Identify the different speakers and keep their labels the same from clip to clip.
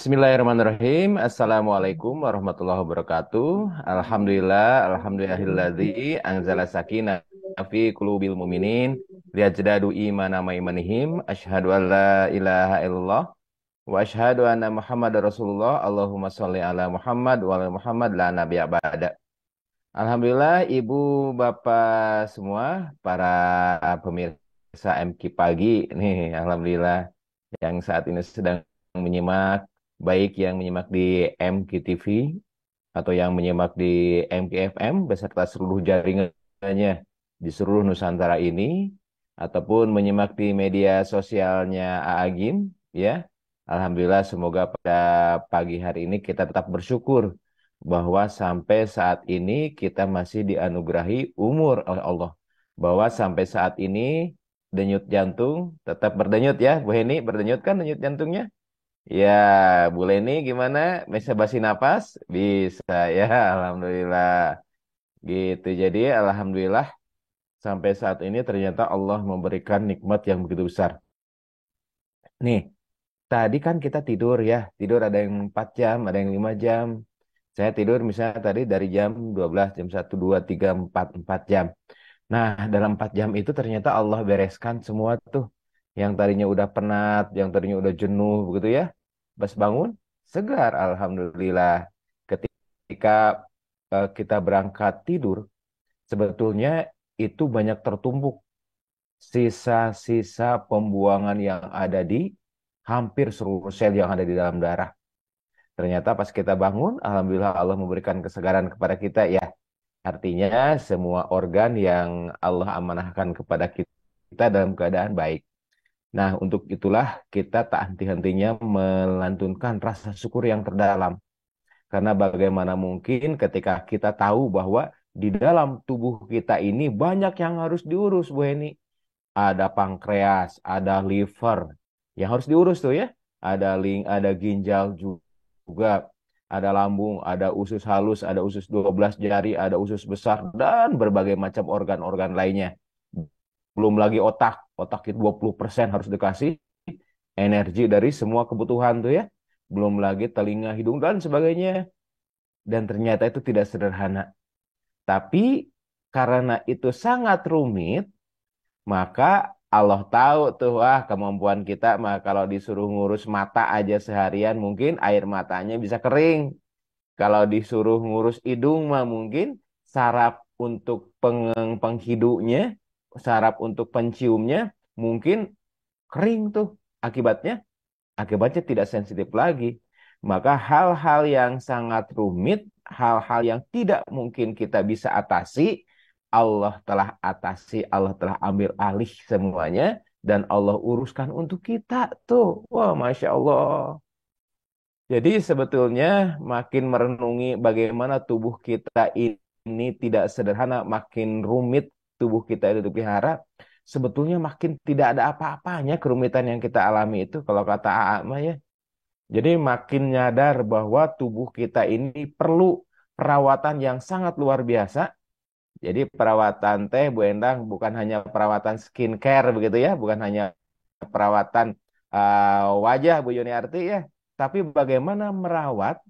Speaker 1: Bismillahirrahmanirrahim. Assalamualaikum warahmatullahi wabarakatuh. Alhamdulillahilladzi anzala sakinah fi qulubil mu'minin liyazdadu imana maimanihim. Asyhadu an la ilaha illallah wa asyhadu anna Muhammadar Rasulullah. Allahumma sholli ala Muhammad wa ala Muhammad la nabiyya ba'da. Alhamdulillah ibu bapak semua para pemirsa MQ pagi nih, alhamdulillah yang saat ini sedang menyimak, baik yang menyimak di MQTV atau yang menyimak di MQFM beserta seluruh jaringannya di seluruh Nusantara ini, ataupun menyimak di media sosialnya Aagim, ya. Alhamdulillah, semoga pada pagi hari ini kita tetap bersyukur bahwa sampai saat ini kita masih dianugerahi umur oleh Allah. Bahwa sampai saat ini denyut jantung tetap berdenyut ya, Bu Heni, berdenyut kan denyut jantungnya? Ya, Bu Leni gimana? Bisa basi napas? Bisa ya, alhamdulillah. Gitu. Jadi alhamdulillah sampai saat ini ternyata Allah memberikan nikmat yang begitu besar. Nih, tadi kan kita tidur ya. Tidur ada yang 4 jam, ada yang 5 jam. Saya tidur misalnya tadi dari jam 12, jam 1, 2, 3, 4 jam. Nah, dalam 4 jam itu ternyata Allah bereskan semua tuh. Yang tadinya udah penat, yang tadinya udah jenuh begitu ya. Pas bangun, segar alhamdulillah. Ketika kita berangkat tidur, sebetulnya itu banyak tertumpuk sisa-sisa pembuangan yang ada di hampir seluruh sel yang ada di dalam darah. Ternyata pas kita bangun, alhamdulillah Allah memberikan kesegaran kepada kita ya. Artinya semua organ yang Allah amanahkan kepada kita dalam keadaan baik. Nah, untuk itulah kita tak henti-hentinya melantunkan rasa syukur yang terdalam. Karena bagaimana mungkin ketika kita tahu bahwa di dalam tubuh kita ini banyak yang harus diurus, Bu Heni. Ada pankreas, ada liver yang harus diurus tuh ya. Ada ginjal juga, ada lambung, ada usus halus, ada usus 12 jari, ada usus besar dan berbagai macam organ-organ lainnya. Belum lagi otak, otak itu 20% harus dikasih energi dari semua kebutuhan tuh ya. Belum lagi telinga, hidung dan sebagainya. Dan ternyata itu tidak sederhana. Tapi karena itu sangat rumit, maka Allah tahu tuh, wah kemampuan kita mah kalau disuruh ngurus mata aja seharian mungkin air matanya bisa kering. Kalau disuruh ngurus hidung mah mungkin saraf untuk penghidunya, saraf untuk penciumnya mungkin kering tuh. Akibatnya, akibatnya tidak sensitif lagi. Maka hal-hal yang sangat rumit, hal-hal yang tidak mungkin kita bisa atasi, Allah telah atasi, Allah telah ambil alih semuanya, dan Allah uruskan untuk kita tuh. Wah, Masya Allah. Jadi sebetulnya makin merenungi bagaimana tubuh kita ini tidak sederhana, makin rumit tubuh kita itu dipelihara, sebetulnya makin tidak ada apa-apanya kerumitan yang kita alami itu kalau kata AA mah ya. Jadi makin nyadar bahwa tubuh kita ini perlu perawatan yang sangat luar biasa. Jadi perawatan teh Bu Endang bukan hanya perawatan skincare begitu ya, bukan hanya perawatan wajah Bu Yuniarti ya, tapi bagaimana merawat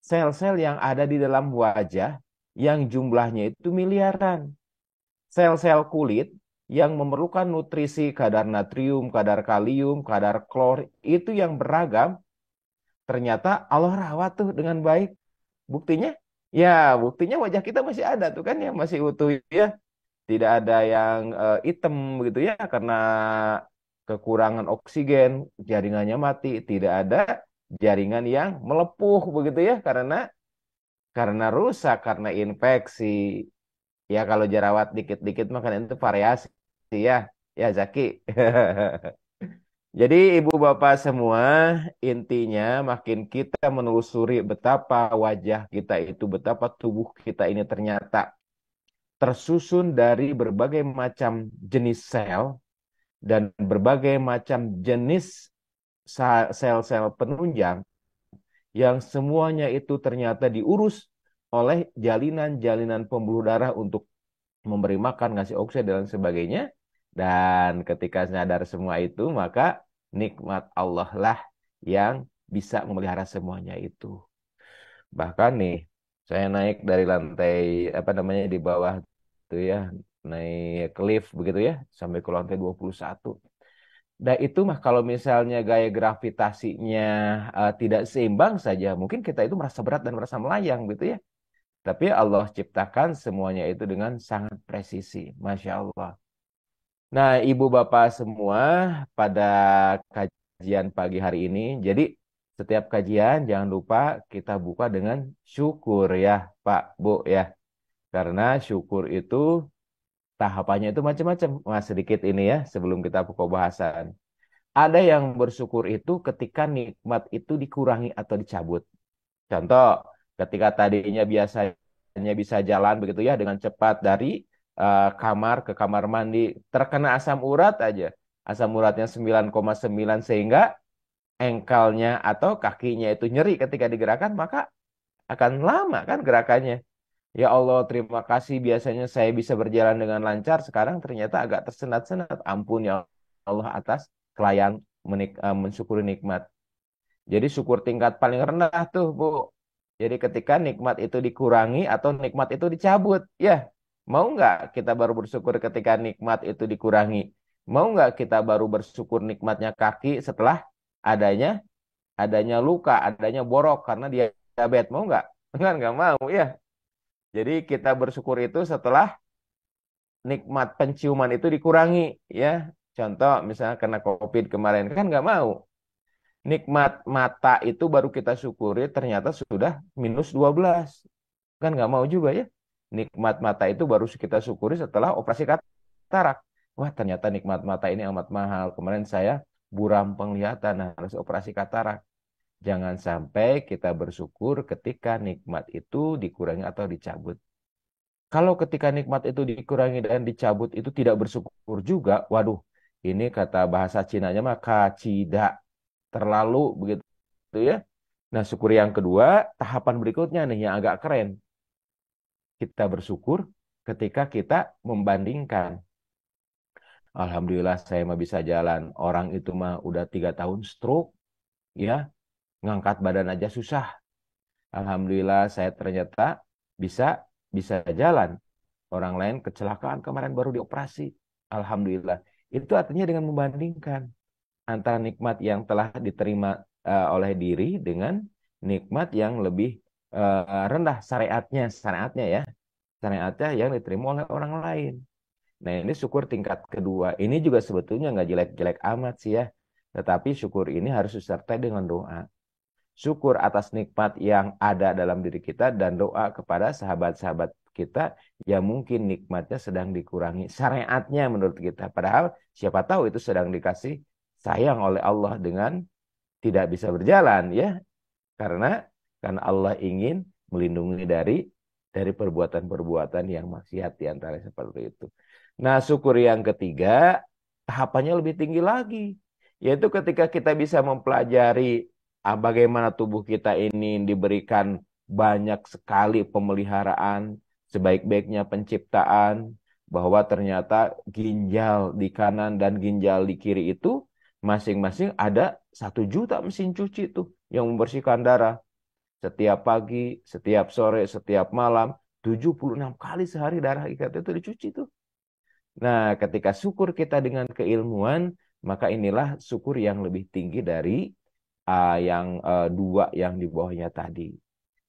Speaker 1: sel-sel yang ada di dalam wajah yang jumlahnya itu miliaran. Sel-sel kulit yang memerlukan nutrisi kadar natrium, kadar kalium, kadar klor itu yang beragam, ternyata Allah rawat tuh dengan baik. Buktinya, ya buktinya wajah kita masih ada tuh kan ya, masih utuh ya. Tidak ada yang hitam begitu ya karena kekurangan oksigen, jaringannya mati. Tidak ada jaringan yang melepuh begitu ya karena rusak, karena infeksi. Ya kalau jerawat dikit-dikit makan itu variasi ya, ya Zaki. Jadi ibu bapak semua, intinya makin kita menelusuri betapa wajah kita itu, betapa tubuh kita ini ternyata tersusun dari berbagai macam jenis sel dan berbagai macam jenis sel-sel penunjang yang semuanya itu ternyata diurus oleh jalinan-jalinan pembuluh darah untuk memberi makan, ngasih oksigen dan sebagainya. Dan ketika sadar semua itu, maka nikmat Allah lah yang bisa memelihara semuanya itu. Bahkan nih, saya naik dari lantai apa namanya di bawah itu ya, naik lift begitu ya, sampai ke lantai 21. Dan itu mah kalau misalnya gaya gravitasinya tidak seimbang saja, mungkin kita itu merasa berat dan merasa melayang gitu ya. Tapi Allah ciptakan semuanya itu dengan sangat presisi, Masya Allah. Nah, ibu bapak semua pada kajian pagi hari ini, jadi setiap kajian jangan lupa kita buka dengan syukur ya, Pak, Bu ya. Karena syukur itu tahapannya itu macam-macam. Mas sedikit ini ya sebelum kita pokok bahasan. Ada yang bersyukur itu ketika nikmat itu dikurangi atau dicabut. Contoh, ketika tadinya biasanya bisa jalan begitu ya dengan cepat dari kamar ke kamar mandi, terkena asam urat aja. Asam uratnya 9,9 sehingga engkelnya atau kakinya itu nyeri ketika digerakkan, maka akan lama kan gerakannya. Ya Allah, terima kasih biasanya saya bisa berjalan dengan lancar, sekarang ternyata agak tersendat-sendat. Ampun ya Allah atas kelayan mensyukuri nikmat. Jadi syukur tingkat paling rendah tuh, Bu. Jadi ketika nikmat itu dikurangi atau nikmat itu dicabut, ya mau nggak kita baru bersyukur ketika nikmat itu dikurangi? Mau nggak kita baru bersyukur nikmatnya kaki setelah adanya adanya luka, adanya borok karena diabetes? Mau nggak? Nggak mau, ya. Jadi kita bersyukur itu setelah nikmat penciuman itu dikurangi, ya. Contoh misalnya kena COVID kemarin kan nggak mau. Nikmat mata itu baru kita syukuri ternyata sudah -12. Kan nggak mau juga ya. Nikmat mata itu baru kita syukuri setelah operasi katarak. Wah ternyata nikmat mata ini amat mahal. Kemarin saya buram penglihatan harus operasi katarak. Jangan sampai kita bersyukur ketika nikmat itu dikurangi atau dicabut. Kalau ketika nikmat itu dikurangi dan dicabut itu tidak bersyukur juga, waduh, ini kata bahasa Cinanya mah kacida, terlalu begitu ya. Nah, syukur yang kedua, tahapan berikutnya nih yang agak keren. Kita bersyukur ketika kita membandingkan. Alhamdulillah saya mah bisa jalan. Orang itu mah udah 3 tahun stroke, ya, ngangkat badan aja susah. Alhamdulillah saya ternyata bisa bisa jalan. Orang lain kecelakaan kemarin baru dioperasi. Alhamdulillah. Itu artinya dengan membandingkan antara nikmat yang telah diterima oleh diri dengan nikmat yang lebih rendah syariatnya ya. Syariatnya yang diterima oleh orang lain. Nah, ini syukur tingkat kedua. Ini juga sebetulnya nggak jelek-jelek amat sih ya. Tetapi syukur ini harus disertai dengan doa. Syukur atas nikmat yang ada dalam diri kita dan doa kepada sahabat-sahabat kita yang mungkin nikmatnya sedang dikurangi syariatnya menurut kita. Padahal siapa tahu itu sedang dikasih sayang oleh Allah dengan tidak bisa berjalan ya. Karena Allah ingin melindungi dari perbuatan-perbuatan yang maksiat di antara seperti itu. Nah, syukur yang ketiga tahapannya lebih tinggi lagi, yaitu ketika kita bisa mempelajari bagaimana tubuh kita ini diberikan banyak sekali pemeliharaan, sebaik-baiknya penciptaan, bahwa ternyata ginjal di kanan dan ginjal di kiri itu masing-masing ada 1 juta mesin cuci tuh yang membersihkan darah. Setiap pagi, setiap sore, setiap malam, 76 kali sehari darah ikat itu dicuci tuh. Nah, ketika syukur kita dengan keilmuan, maka inilah syukur yang lebih tinggi dari yang dua yang di bawahnya tadi.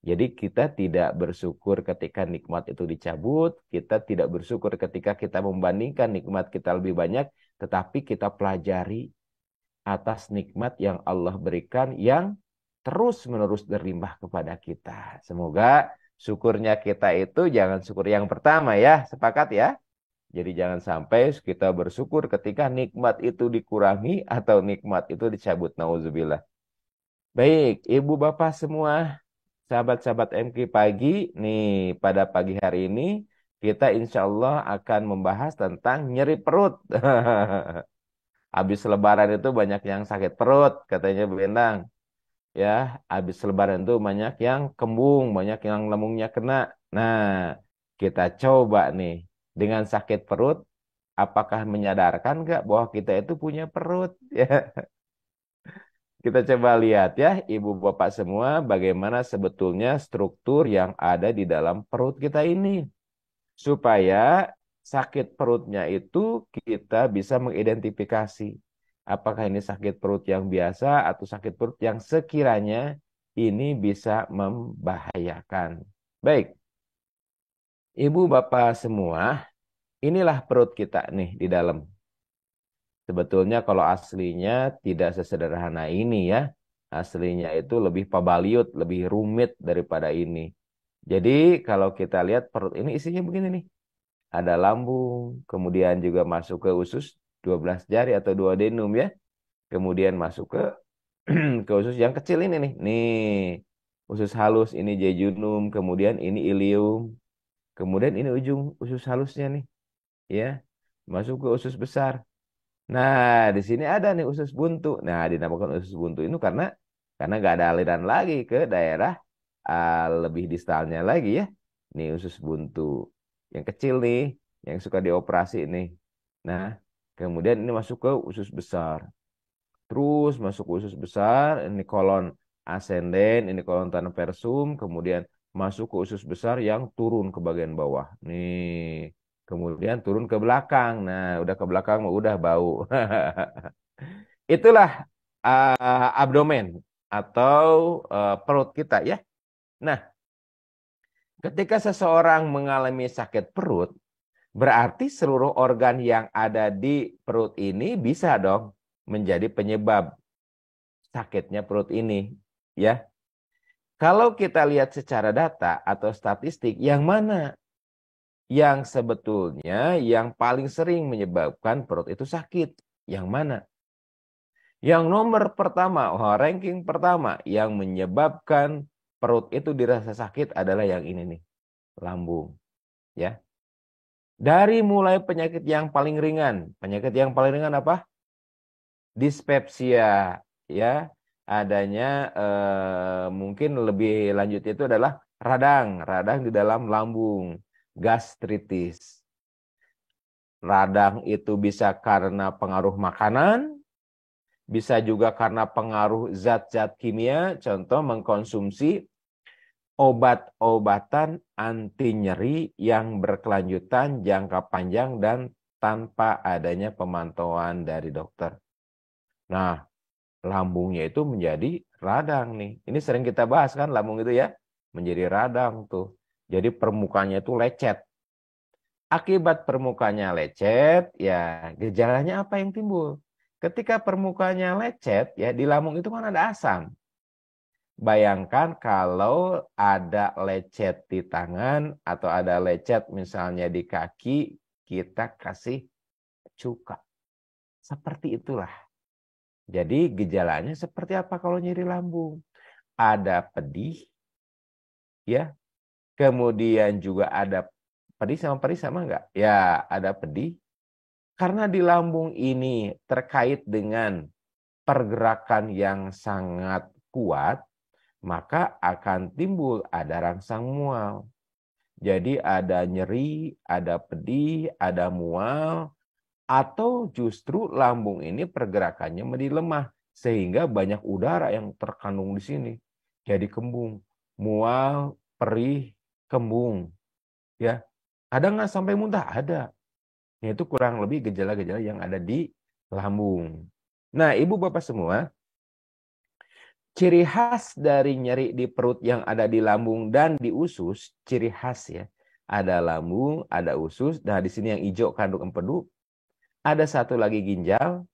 Speaker 1: Jadi kita tidak bersyukur ketika nikmat itu dicabut, kita tidak bersyukur ketika kita membandingkan nikmat kita lebih banyak, tetapi kita pelajari atas nikmat yang Allah berikan yang terus-menerus berlimpah kepada kita. Semoga syukurnya kita itu jangan syukur yang pertama ya, sepakat ya? Jadi jangan sampai kita bersyukur ketika nikmat itu dikurangi atau nikmat itu dicabut. Nauzubillah. Baik, ibu bapak semua, sahabat-sahabat MK pagi, nih pada pagi hari ini kita insya Allah akan membahas tentang nyeri perut. Habis lebaran itu banyak yang sakit perut, katanya Bu Endang. Ya, habis lebaran itu banyak yang kembung, banyak yang lambungnya kena. Nah, kita coba nih, dengan sakit perut, apakah menyadarkan nggak bahwa kita itu punya perut? Ya, Kita coba lihat ya, Ibu Bapak semua, bagaimana sebetulnya struktur yang ada di dalam perut kita ini. Supaya sakit perutnya itu kita bisa mengidentifikasi. Apakah ini sakit perut yang biasa atau sakit perut yang sekiranya ini bisa membahayakan. Baik, Ibu Bapak semua, inilah perut kita nih di dalam. Sebetulnya kalau aslinya tidak sesederhana ini ya. Aslinya itu lebih pabaliut, lebih rumit daripada ini. Jadi kalau kita lihat perut ini isinya begini nih. Ada lambung, kemudian juga masuk ke usus 12 jari atau duodenum ya. Kemudian masuk ke ke usus yang kecil ini nih. Nih, usus halus ini jejunum, kemudian ini ilium, kemudian ini ujung usus halusnya nih, ya. Masuk ke usus besar. Nah, di sini ada nih usus buntu. Nah, dinamakan usus buntu itu karena nggak ada aliran lagi ke daerah lebih distalnya lagi ya. Nih usus buntu yang kecil nih, yang suka dioperasi nih. Nah, kemudian ini masuk ke usus besar. Terus masuk ke usus besar, ini kolon ascenden, ini kolon transversum, kemudian masuk ke usus besar yang turun ke bagian bawah. Nih, kemudian turun ke belakang. Nah, udah ke belakang mah udah bau. Itulah abdomen atau perut kita ya. Nah, ketika seseorang mengalami sakit perut, berarti seluruh organ yang ada di perut ini bisa dong menjadi penyebab sakitnya perut ini, ya. Kalau kita lihat secara data atau statistik, yang mana yang sebetulnya yang paling sering menyebabkan perut itu sakit? Yang mana? Yang nomor pertama, ranking pertama yang menyebabkan perut itu dirasa sakit adalah yang ini nih, lambung, ya. Dari mulai penyakit yang paling ringan. Penyakit yang paling ringan apa? Dispepsia, ya. Adanya mungkin lebih lanjut itu adalah radang di dalam lambung, gastritis. Radang itu bisa karena pengaruh makanan, bisa juga karena pengaruh zat-zat kimia, contoh mengkonsumsi obat-obatan anti nyeri yang berkelanjutan jangka panjang dan tanpa adanya pemantauan dari dokter. Nah, lambungnya itu menjadi radang nih. Ini sering kita bahas kan lambung itu ya, menjadi radang tuh. Jadi permukaannya itu lecet. Akibat permukaannya lecet, ya gejalanya apa yang timbul? Ketika permukaannya lecet, ya di lambung itu kan ada asam. Bayangkan kalau ada lecet di tangan atau ada lecet misalnya di kaki, kita kasih cuka. Seperti itulah. Jadi gejalanya seperti apa kalau nyeri lambung? Ada pedih, ya. Kemudian juga ada pedih sama enggak? Ya, ada pedih. Karena di lambung ini terkait dengan pergerakan yang sangat kuat, maka akan timbul ada rangsang mual. Jadi ada nyeri, ada pedih, ada mual, atau justru lambung ini pergerakannya menjadi lemah sehingga banyak udara yang terkandung di sini. Jadi kembung, mual, perih, kembung, ya. Ada nggak sampai muntah? Ada. Itu kurang lebih gejala-gejala yang ada di lambung. Nah, ibu bapak semua, ciri khas dari nyeri di perut yang ada di lambung dan di usus, ciri khas ya. Ada lambung, ada usus. Nah, di sini yang hijau kandung empedu. Ada satu lagi ginjal.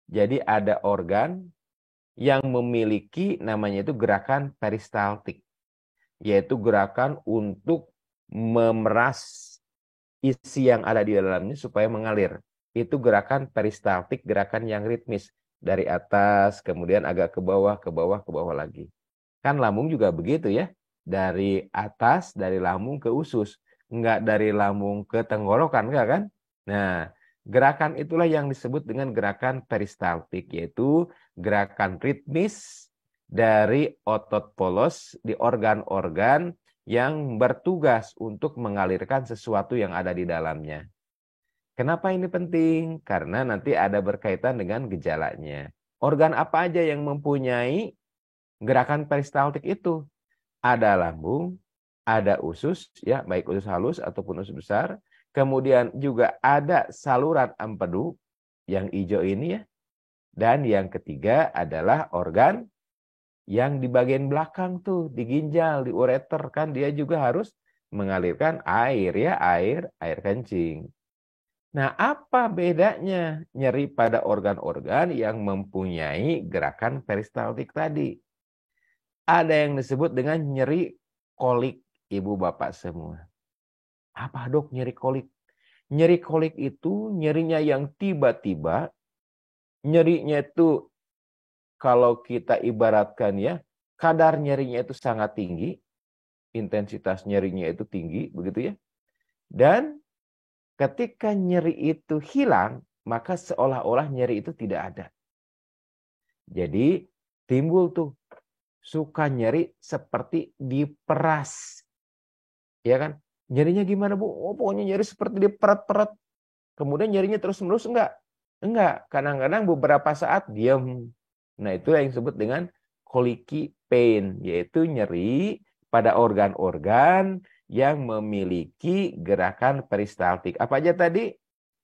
Speaker 1: Jadi ada organ yang memiliki namanya itu gerakan peristaltik. Yaitu gerakan untuk memeras isi yang ada di dalamnya supaya mengalir. Itu gerakan peristaltik, gerakan yang ritmis. Dari atas, kemudian agak ke bawah, ke bawah, ke bawah lagi. Kan lambung juga begitu ya. Dari atas, dari lambung ke usus. Enggak dari lambung ke tenggorokan, enggak kan? Nah, gerakan itulah yang disebut dengan gerakan peristaltik. Yaitu gerakan ritmis dari otot polos di organ-organ yang bertugas untuk mengalirkan sesuatu yang ada di dalamnya. Kenapa ini penting? Karena nanti ada berkaitan dengan gejalanya. Organ apa aja yang mempunyai gerakan peristaltik itu? Ada lambung, ada usus, ya, baik usus halus ataupun usus besar. Kemudian juga ada saluran empedu yang hijau ini ya. Dan yang ketiga adalah organ yang di bagian belakang tuh, di ginjal, di ureter kan dia juga harus mengalirkan air ya, air kencing. Nah, apa bedanya nyeri pada organ-organ yang mempunyai gerakan peristaltik tadi? Ada yang disebut dengan nyeri kolik, ibu bapak semua. Apa dok nyeri kolik? Nyeri kolik itu nyerinya yang tiba-tiba, nyerinya itu kalau kita ibaratkan ya, kadar nyerinya itu sangat tinggi, intensitas nyerinya itu tinggi, begitu ya. Dan ketika nyeri itu hilang, maka seolah-olah nyeri itu tidak ada. Jadi timbul tuh suka nyeri seperti diperas. Ya kan? Nyerinya gimana, Bu? Oh, pokoknya nyeri seperti diperet-peret. Kemudian nyerinya terus-menerus enggak? Enggak. Kadang-kadang beberapa saat diam. Nah, itu yang disebut dengan colicky pain, yaitu nyeri pada organ-organ yang memiliki gerakan peristaltik. Apa aja tadi?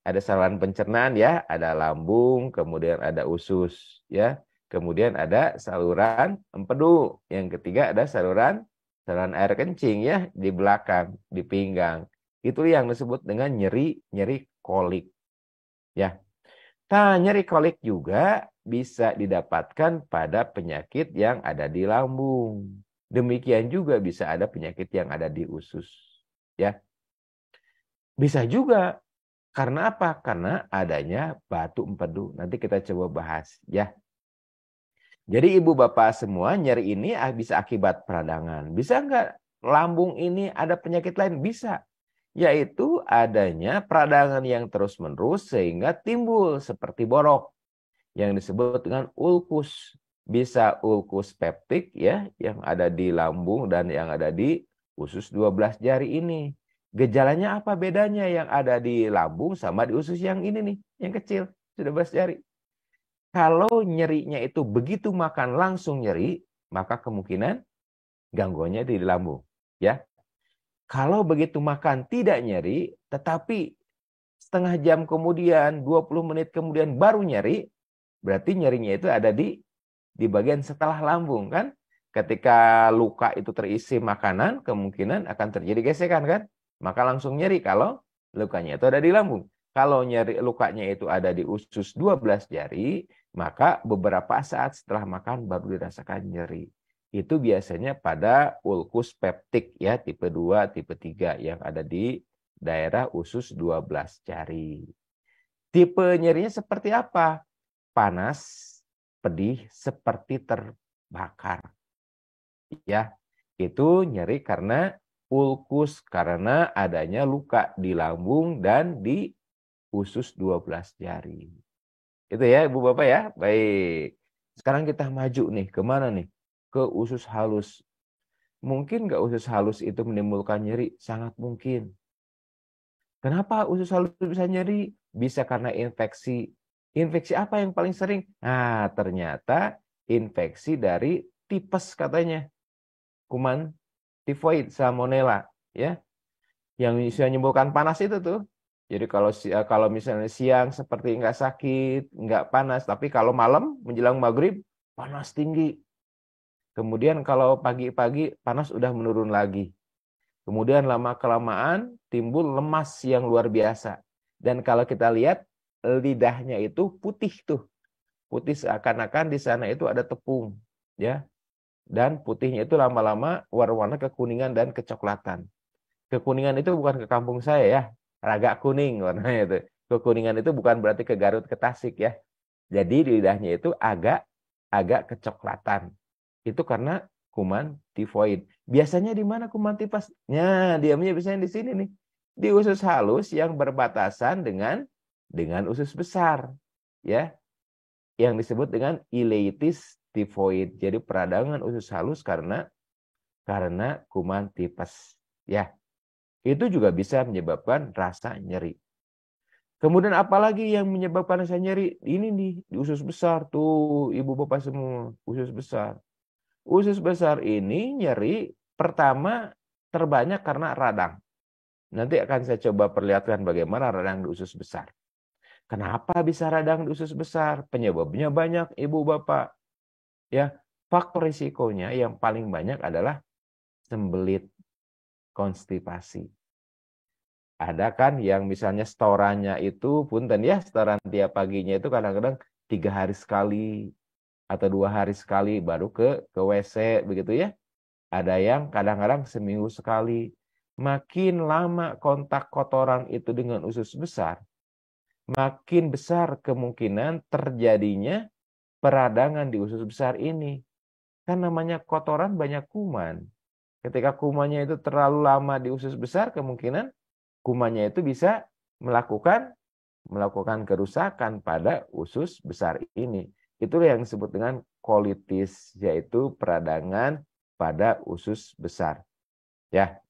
Speaker 1: Ada saluran pencernaan ya, ada lambung, kemudian ada usus ya. Kemudian ada saluran empedu. Yang ketiga ada saluran air kencing ya di belakang, di pinggang. Itu yang disebut dengan nyeri kolik ya. Nah, nyeri kolik juga bisa didapatkan pada penyakit yang ada di lambung. Demikian juga bisa ada penyakit yang ada di usus ya. Bisa juga. Karena apa? Karena adanya batu empedu. Nanti kita coba bahas ya. Jadi ibu bapak semua, nyeri ini bisa akibat peradangan. Bisa nggak lambung ini ada penyakit lain? Bisa. Yaitu adanya peradangan yang terus-menerus sehingga timbul seperti borok yang disebut dengan ulkus. Bisa ulkus peptik ya yang ada di lambung dan yang ada di usus 12 jari ini. Gejalanya apa bedanya yang ada di lambung sama di usus yang ini nih, yang kecil, 12 jari. Kalau nyerinya itu begitu makan langsung nyeri, maka kemungkinan gangguannya di lambung, ya. Kalau begitu makan tidak nyeri, tetapi setengah jam kemudian, 20 menit kemudian baru nyeri, berarti nyerinya itu ada di bagian setelah lambung kan. Ketika luka itu terisi makanan, kemungkinan akan terjadi gesekan kan. Maka langsung nyeri kalau lukanya itu ada di lambung. Kalau nyeri lukanya itu ada di usus 12 jari, maka beberapa saat setelah makan baru dirasakan nyeri. Itu biasanya pada ulkus peptik ya, tipe 2, tipe 3 yang ada di daerah usus 12 jari. Tipe nyerinya seperti apa? Panas, pedih, seperti terbakar. Ya, itu nyeri karena ulkus, karena adanya luka di lambung dan di usus 12 jari. Itu ya Ibu Bapak ya. Baik. Sekarang kita maju nih. Kemana nih? Ke usus halus. Mungkin nggak usus halus itu menimbulkan nyeri? Sangat mungkin. Kenapa usus halus bisa nyeri? Bisa karena infeksi. Infeksi apa yang paling sering? Nah, ternyata infeksi dari tipes katanya. Kuman tifoid, salmonella, ya. Yang bisa menyembuhkan panas itu tuh. Jadi kalau misalnya siang seperti nggak sakit, nggak panas, tapi kalau malam menjelang maghrib panas tinggi. Kemudian kalau pagi-pagi panas udah menurun lagi. Kemudian lama-kelamaan timbul lemas yang luar biasa. Dan kalau kita lihat lidahnya itu putih tuh. Putih seakan-akan di sana itu ada tepung. Ya. Dan putihnya itu lama-lama warna-warna kekuningan dan kecoklatan. Kekuningan itu bukan ke kampung saya ya. Raga kuning warnanya itu. Kekuningan itu bukan berarti ke Garut, ke Tasik ya. Jadi lidahnya itu agak kecoklatan. Itu karena kuman tifoid. Biasanya di mana kuman tipes? Nah, diamnya biasanya di sini nih. Di usus halus yang berbatasan dengan usus besar. Ya, yang disebut dengan ileitis tifoid. Jadi peradangan usus halus karena kuman tipes. Ya, itu juga bisa menyebabkan rasa nyeri. Kemudian apalagi yang menyebabkan saya nyeri? Ini nih, di usus besar tuh, ibu bapak semua, usus besar. Usus besar ini nyeri pertama terbanyak karena radang. Nanti akan saya coba perlihatkan bagaimana radang di usus besar. Kenapa bisa radang di usus besar? Penyebabnya banyak, ibu bapak. Ya, faktor risikonya yang paling banyak adalah sembelit, konstipasi. Ada kan yang misalnya setorannya itu, punten ya, setoran tiap paginya itu kadang-kadang 3 hari sekali atau 2 hari sekali baru ke WC begitu ya. Ada yang kadang-kadang seminggu sekali. Makin lama kontak kotoran itu dengan usus besar, makin besar kemungkinan terjadinya peradangan di usus besar ini. Kan namanya kotoran banyak kuman. Ketika kumannya itu terlalu lama di usus besar, kemungkinan kumannya itu bisa melakukan kerusakan pada usus besar ini. Itulah yang disebut dengan kolitis, yaitu peradangan pada usus besar. Ya.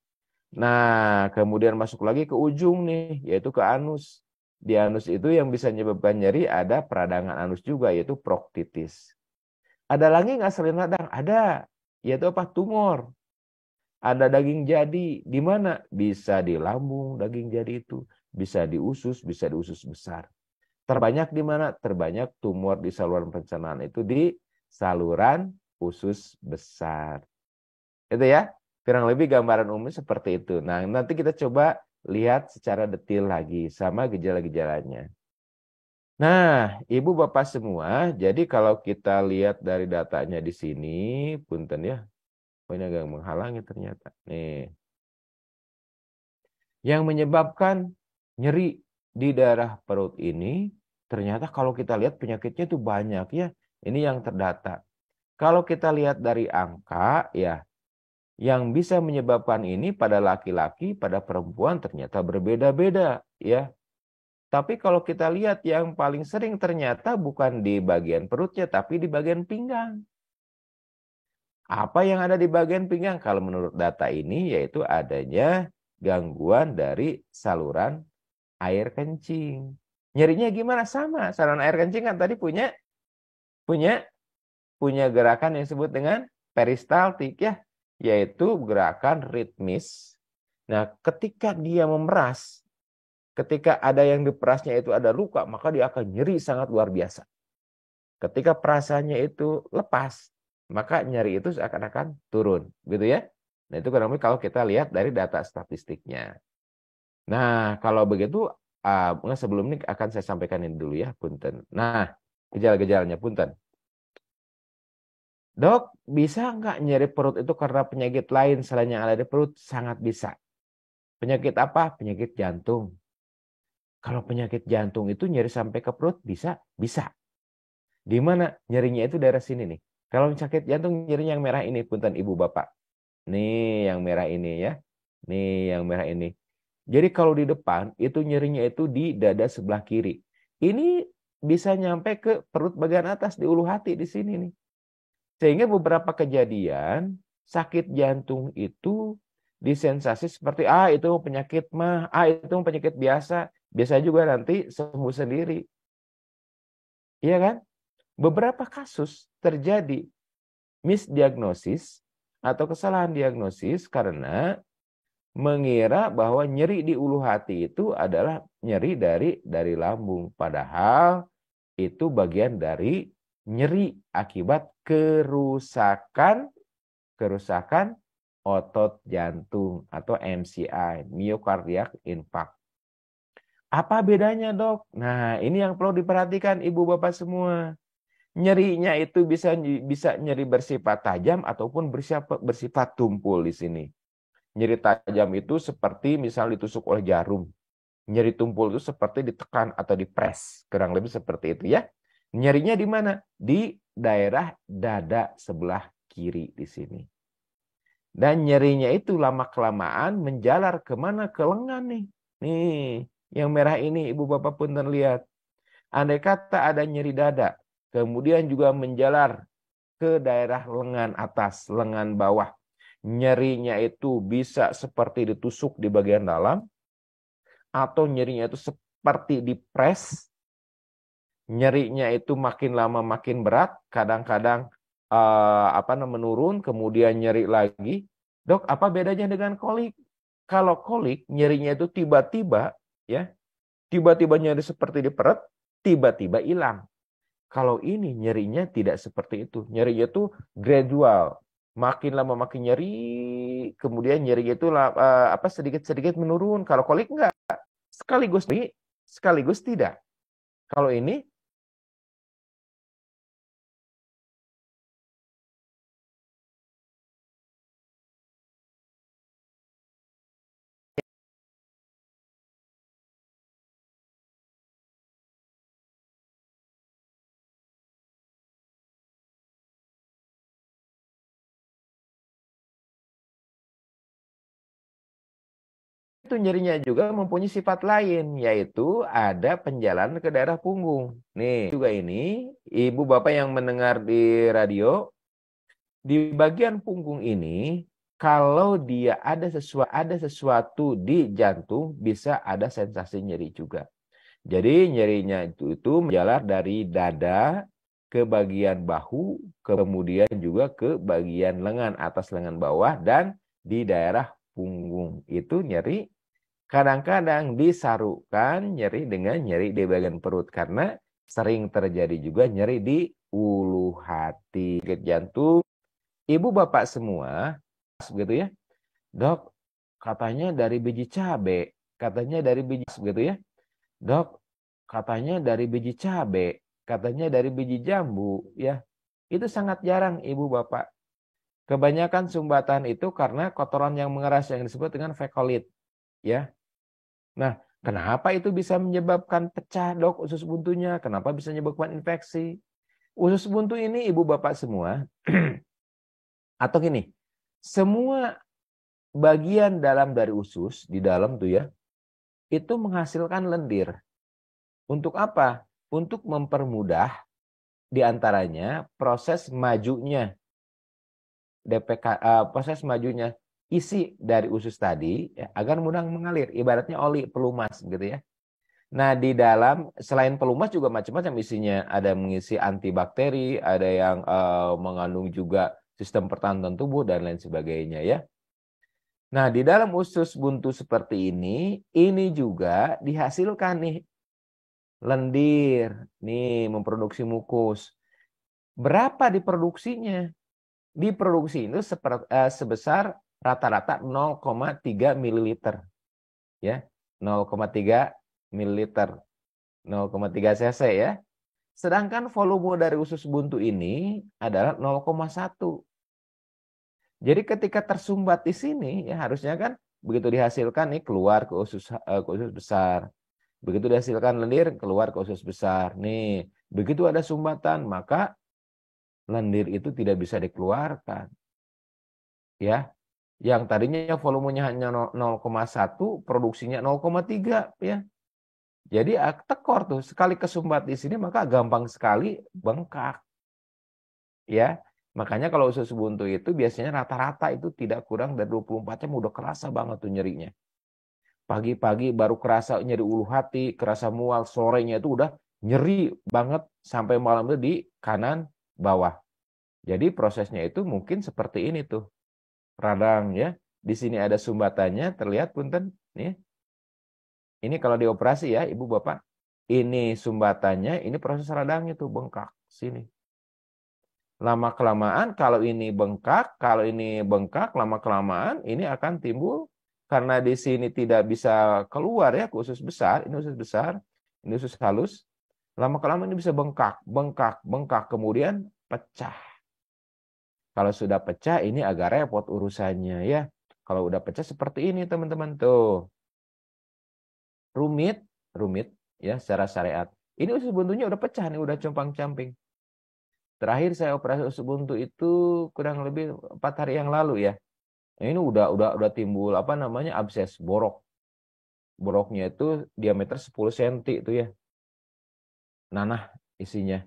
Speaker 1: Nah, kemudian masuk lagi ke ujung nih, yaitu ke anus. Di anus itu yang bisa menyebabkan nyeri ada peradangan anus juga, yaitu proktitis. Ada lagi nggak selain radang? Ada, yaitu apa? Tumor. Ada daging jadi. Di mana? Bisa di lambung daging jadi itu. Bisa di usus besar. Terbanyak di mana? Terbanyak tumor di saluran pencernaan itu di saluran usus besar. Itu ya. Kurang lebih gambaran umum seperti itu. Nah, nanti kita coba lihat secara detail lagi sama gejala-gejalanya. Nah, Ibu Bapak semua, jadi kalau kita lihat dari datanya di sini, punten ya, ini agak menghalangi ternyata. Nih, yang menyebabkan nyeri di daerah perut ini, ternyata kalau kita lihat penyakitnya itu banyak ya. Ini yang terdata. Kalau kita lihat dari angka, ya, yang bisa menyebabkan ini pada laki-laki, pada perempuan ternyata berbeda-beda, ya. Tapi kalau kita lihat yang paling sering ternyata bukan di bagian perutnya, tapi di bagian pinggang. Apa yang ada di bagian pinggang? Kalau menurut data ini yaitu adanya gangguan dari saluran air kencing. Nyerinya gimana? Sama. Saluran air kencing kan tadi punya punya punya gerakan yang disebut dengan peristaltik ya, yaitu gerakan ritmis. Nah, ketika dia memeras, ketika ada yang diperasnya itu ada luka, maka dia akan nyeri sangat luar biasa. Ketika perasaannya itu lepas, maka nyeri itu seakan-akan turun, gitu ya. Nah, itu kurang lebih kalau kita lihat dari data statistiknya. Nah, kalau begitu, sebelum ini akan saya sampaikan ini dulu ya, punten. Nah, gejala-gejalanya, punten. Dok, bisa nggak nyeri perut itu karena penyakit lain selain yang ada di perut? Sangat bisa. Penyakit apa? Penyakit jantung. Kalau penyakit jantung itu nyeri sampai ke perut, bisa? Bisa. Di mana nyerinya itu daerah sini nih. Kalau sakit jantung nyerinya yang merah ini, punten ibu bapak. Nih yang merah ini ya. Nih yang merah ini. Jadi kalau di depan itu nyerinya itu di dada sebelah kiri. Ini bisa nyampe ke perut bagian atas di ulu hati di sini nih. Sehingga beberapa kejadian sakit jantung itu disensasi seperti itu penyakit mah, itu penyakit biasa. Biasa juga nanti sembuh sendiri. Iya kan? Beberapa kasus terjadi misdiagnosis atau kesalahan diagnosis karena mengira bahwa nyeri di ulu hati itu adalah nyeri dari lambung. Padahal itu bagian dari nyeri akibat kerusakan otot jantung atau MCI, myocardial infarct. Apa bedanya, Dok? Nah, ini yang perlu diperhatikan Ibu Bapak semua. Nyerinya itu bisa nyeri bersifat tajam ataupun bersifat tumpul di sini. Nyeri tajam itu seperti misal ditusuk oleh jarum. Nyeri tumpul itu seperti ditekan atau dipres. Kurang lebih seperti itu ya. Nyerinya di mana? Di daerah dada sebelah kiri di sini. Dan nyerinya itu lama-kelamaan menjalar kemana? Ke lengan nih. Nih, yang merah ini Ibu Bapak punten lihat. Andai kata ada nyeri dada, kemudian juga menjalar ke daerah lengan atas, lengan bawah. Nyerinya itu bisa seperti ditusuk di bagian dalam, atau nyerinya itu seperti dipres, nyerinya itu makin lama makin berat, kadang-kadang menurun, kemudian nyeri lagi. Dok, apa bedanya dengan kolik? Kalau kolik nyerinya itu tiba-tiba, ya, tiba-tiba nyeri seperti di perut, tiba-tiba hilang. Kalau ini nyerinya tidak seperti itu. Nyerinya itu gradual. Makin lama makin nyeri, kemudian nyerinya itu sedikit-sedikit menurun. Kalau kolik enggak, sekaligus nyeri, sekaligus tidak. Kalau ini itu nyerinya juga mempunyai sifat lain, yaitu ada penjalanan ke daerah punggung. Nih, juga ini, ibu bapak yang mendengar di radio, di bagian punggung ini, kalau dia ada sesuatu di jantung, bisa ada sensasi nyeri juga. Jadi nyerinya itu menjalar dari dada ke bagian bahu, kemudian juga ke bagian lengan, atas lengan bawah, dan di daerah punggung. Itu nyeri kadang-kadang disarukan nyeri dengan nyeri di bagian perut. Karena sering terjadi juga nyeri di ulu hati. Sakit jantung, ibu bapak semua, gitu ya. Dok, katanya dari biji cabe, katanya dari biji, gitu ya. Dok, katanya dari biji cabe, katanya dari biji jambu, ya. Itu sangat jarang ibu bapak. Kebanyakan sumbatan itu karena kotoran yang mengeras yang disebut dengan fekolit, ya. Nah, kenapa itu bisa menyebabkan pecah, dok, usus buntunya? Kenapa bisa menyebabkan infeksi? Usus buntu ini ibu bapak semua, atau gini, semua bagian dalam dari usus, di dalam tuh ya, itu menghasilkan lendir. Untuk apa? Untuk mempermudah diantaranya proses majunya DPK, proses majunya isi dari usus tadi, ya, agar mudah mengalir. Ibaratnya oli pelumas gitu ya. Nah, di dalam selain pelumas juga macam-macam isinya. Ada mengisi antibakteri, ada yang mengandung juga sistem pertahanan tubuh dan lain sebagainya ya. Nah, di dalam usus buntu seperti ini juga dihasilkan nih lendir, nih memproduksi mukus. Berapa diproduksinya? Diproduksi itu sebesar rata-rata 0,3 mililiter ya, 0,3 mililiter, 0,3 cc ya. Sedangkan volume dari usus buntu ini adalah 0,1. Jadi ketika tersumbat di sini ya harusnya kan begitu dihasilkan nih keluar ke usus besar. Begitu dihasilkan lendir keluar ke usus besar. Nih, begitu ada sumbatan maka lendir itu tidak bisa dikeluarkan. Ya. Yang tadinya volumenya hanya 0,1, produksinya 0,3 ya. Jadi tekor tuh, sekali kesumbat di sini maka gampang sekali bengkak. Ya. Makanya kalau usus buntu itu biasanya rata-rata itu tidak kurang dari 24 jam udah kerasa banget tuh nyerinya. Pagi-pagi baru kerasa nyeri ulu hati, kerasa mual, sorenya itu udah nyeri banget sampai malam itu di kanan bawah. Jadi prosesnya itu mungkin seperti ini tuh. Radang ya. Di sini ada sumbatannya, terlihat punten nih. Ini kalau dioperasi ya, Ibu Bapak. Ini sumbatannya, ini proses radang itu bengkak sini. Lama kelamaan kalau ini bengkak, lama kelamaan ini akan timbul karena di sini tidak bisa keluar ya ke usus besar, ini usus halus. Lama kelamaan ini bisa bengkak, bengkak kemudian pecah. Kalau sudah pecah ini agak repot urusannya ya. Kalau udah pecah seperti ini teman-teman tuh. Rumit, rumit ya secara syariat. Ini usus buntunya udah pecah nih, udah compang-camping. Terakhir saya operasi usus buntu itu kurang lebih 4 hari yang lalu ya. Nah, ini udah timbul apa namanya abses, borok. Boroknya itu diameter 10 cm itu ya. Nanah isinya.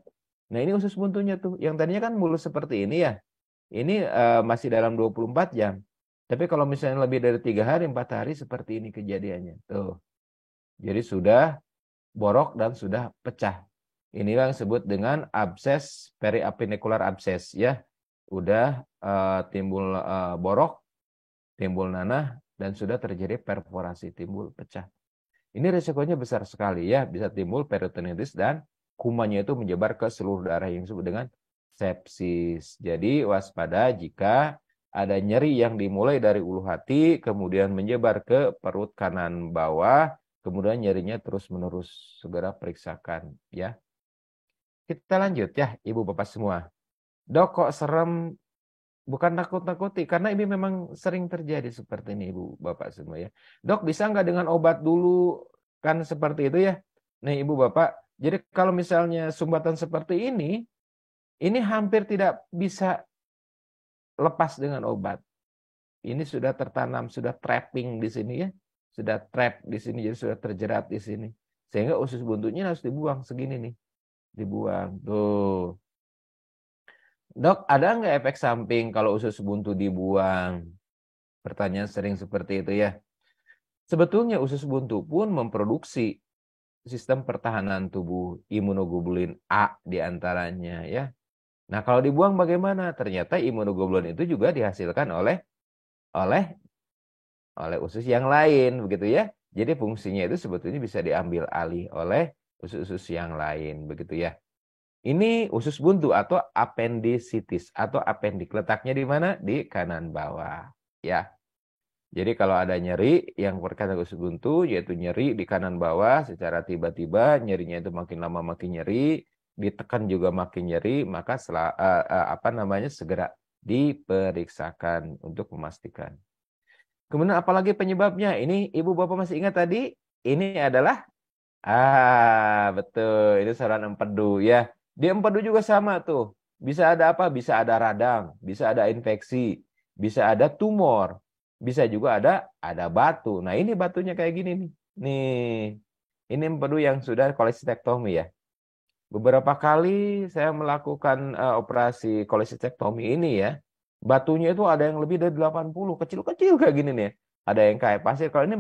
Speaker 1: Nah, ini usus buntunya tuh. Yang tadinya kan mulus seperti ini ya. Ini masih dalam 24 jam. Tapi kalau misalnya lebih dari 3 hari, 4 hari seperti ini kejadiannya. Tuh. Jadi sudah borok dan sudah pecah. Inilah yang disebut dengan abses, periappendicular abses ya. Udah timbul borok, timbul nanah, dan sudah terjadi perforasi, timbul pecah. Ini resikonya besar sekali ya, bisa timbul peritonitis dan kumannya itu menyebar ke seluruh darah yang disebut dengan sepsis. Jadi waspada jika ada nyeri yang dimulai dari ulu hati, kemudian menyebar ke perut kanan bawah, kemudian nyerinya terus-menerus. Segera periksakan ya. Kita lanjut ya, Ibu Bapak semua. Dok, kok serem? Bukan nakut-nakuti, karena ini memang sering terjadi seperti ini, Ibu Bapak semua ya. Dok, bisa nggak dengan obat dulu? Kan seperti itu ya. Nih, Ibu Bapak, jadi kalau misalnya sumbatan seperti ini hampir tidak bisa lepas dengan obat. Ini sudah tertanam, sudah trapping di sini ya. Sudah trap di sini, jadi sudah terjerat di sini. Sehingga usus buntunya harus dibuang segini nih. Dibuang. Tuh. Dok, ada nggak efek samping kalau usus buntu dibuang? Pertanyaan sering seperti itu ya. Sebetulnya usus buntu pun memproduksi sistem pertahanan tubuh, imunoglobulin A diantaranya ya. Nah, kalau dibuang bagaimana? Ternyata imunoglobulin itu juga dihasilkan oleh oleh usus yang lain begitu ya. Jadi fungsinya itu sebetulnya bisa diambil alih oleh usus-usus yang lain begitu ya. Ini usus buntu atau appendicitis atau appendik. Letaknya di mana? Di kanan bawah ya. Jadi kalau ada nyeri yang berkaitan usus buntu, yaitu nyeri di kanan bawah secara tiba-tiba, nyerinya itu makin lama makin nyeri, ditekan juga makin nyeri, maka segera diperiksakan untuk memastikan. Kemudian apalagi penyebabnya? Ini Ibu Bapak masih ingat tadi? Ini adalah betul, ini saluran empedu ya. Di empedu juga sama tuh. Bisa ada apa? Bisa ada radang, bisa ada infeksi, bisa ada tumor, bisa juga ada batu. Nah, ini batunya kayak gini nih. Nih. Ini empedu yang sudah kolesistektomi ya. Beberapa kali saya melakukan operasi kolesistektomi ini ya. Batunya itu ada yang lebih dari 80, kecil-kecil kayak gini nih. Ada yang kayak pasir. Kalau ini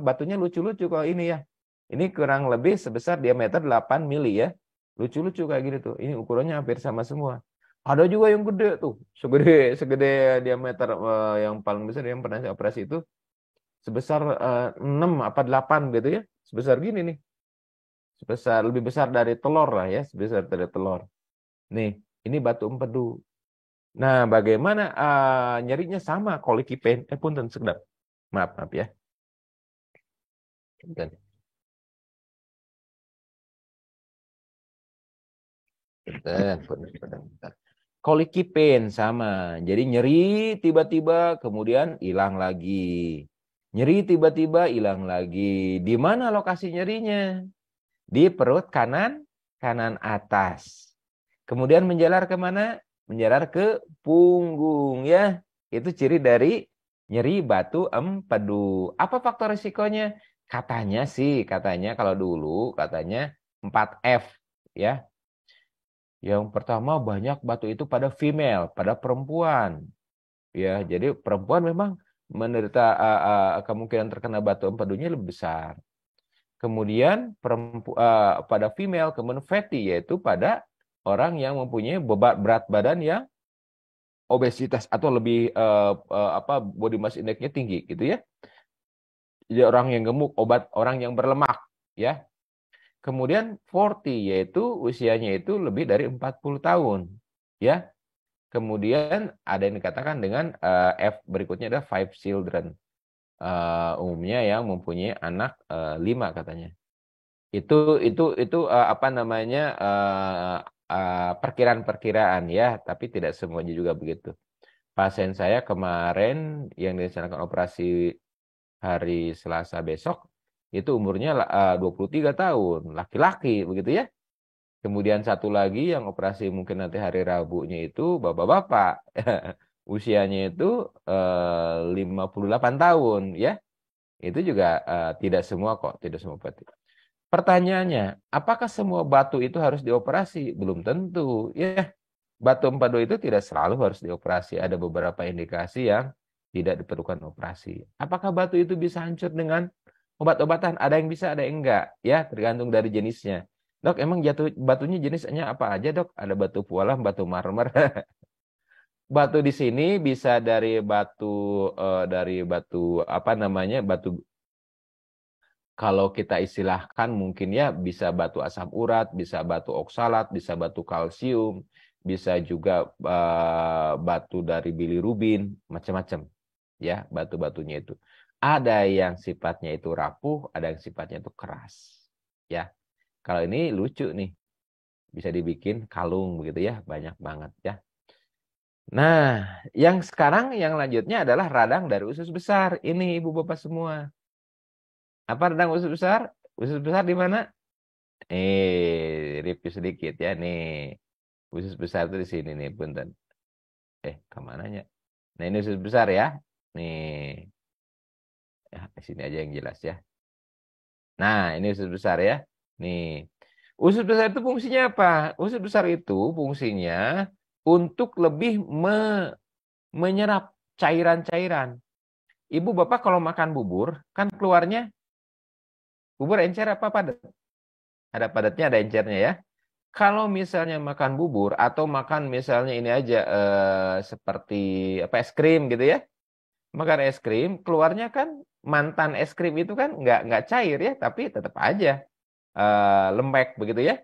Speaker 1: batunya lucu-lucu kalau ini ya. Ini kurang lebih sebesar diameter 8 mili ya. Lucu-lucu kayak gini tuh. Ini ukurannya hampir sama semua. Ada juga yang gede tuh. Segede segede diameter yang paling besar yang pernah saya operasi itu sebesar 6 apa 8 gitu ya. Sebesar gini nih. Sebesar lebih besar dari telur lah ya, sebesar dari telur. Nih, ini batu empedu. Nah, bagaimana nyerinya sama kolikipen? Punten sekedap. Maaf, maaf ya. Punten. Punten. Kolikipen sama. Jadi nyeri tiba-tiba kemudian hilang lagi. Nyeri tiba-tiba hilang lagi. Di mana lokasi nyerinya? Di perut kanan atas. Kemudian menjalar kemana? Menjalar ke punggung ya. Itu ciri dari nyeri batu empedu. Apa faktor risikonya? Katanya kalau dulu katanya 4F ya. Yang pertama banyak batu itu pada female, pada perempuan. Ya, jadi perempuan memang menderita kemungkinan terkena batu empedunya lebih besar. Kemudian pada female, kemudian fatty yaitu pada orang yang mempunyai berat badan yang obesitas atau lebih body mass index-nya tinggi gitu ya. Jadi orang yang gemuk, orang yang berlemak ya. Kemudian 40 yaitu usianya itu lebih dari 40 tahun ya. Kemudian ada yang dikatakan dengan F berikutnya ada 5 children. Umumnya yang mempunyai anak 5 katanya. Itu apa namanya perkiraan-perkiraan ya, tapi tidak semuanya juga begitu. Pasien saya kemarin yang dilaksanakan operasi hari Selasa besok itu umurnya 23 tahun, laki-laki begitu ya. Kemudian satu lagi yang operasi mungkin nanti hari Rabunya itu bapak-bapak. Usianya itu 58 tahun ya. Itu juga tidak semua kok, tidak semua berarti. Pertanyaannya, apakah semua batu itu harus dioperasi? Belum tentu. Ya, batu empedu itu tidak selalu harus dioperasi. Ada beberapa indikasi yang tidak diperlukan operasi. Apakah batu itu bisa hancur dengan Obat-obatan ada yang bisa, ada yang enggak, ya tergantung dari jenisnya. Dok, emang batunya jenisnya apa aja, Dok? Ada batu pualam, batu marmer. Batu di sini bisa dari batu apa namanya? Batu kalau kita istilahkan mungkin ya bisa batu asam urat, bisa batu oksalat, bisa batu kalsium, bisa juga batu dari bilirubin, macam-macam ya batu-batunya itu. Ada yang sifatnya itu rapuh, ada yang sifatnya itu keras. Ya, kalau ini lucu nih, bisa dibikin kalung begitu ya, banyak banget ya. Nah, yang sekarang yang lanjutnya adalah radang dari usus besar. Ini ibu bapak semua. Apa radang usus besar? Usus besar di mana? Review sedikit ya nih. Usus besar itu di sini nih, punten. Kemananya? Nah, ini usus besar ya. Nih, ya, di sini aja yang jelas ya. Nah, ini usus besar ya. Nih, usus besar itu fungsinya apa? Usus besar itu fungsinya untuk lebih menyerap cairan-cairan. Ibu bapak kalau makan bubur, kan keluarnya bubur encer apa padat? Ada padatnya, ada encernya ya. Kalau misalnya makan bubur atau makan misalnya ini aja seperti apa es krim gitu ya, makan es krim keluarnya kan mantan es krim itu kan nggak cair ya, tapi tetap aja lembek begitu ya.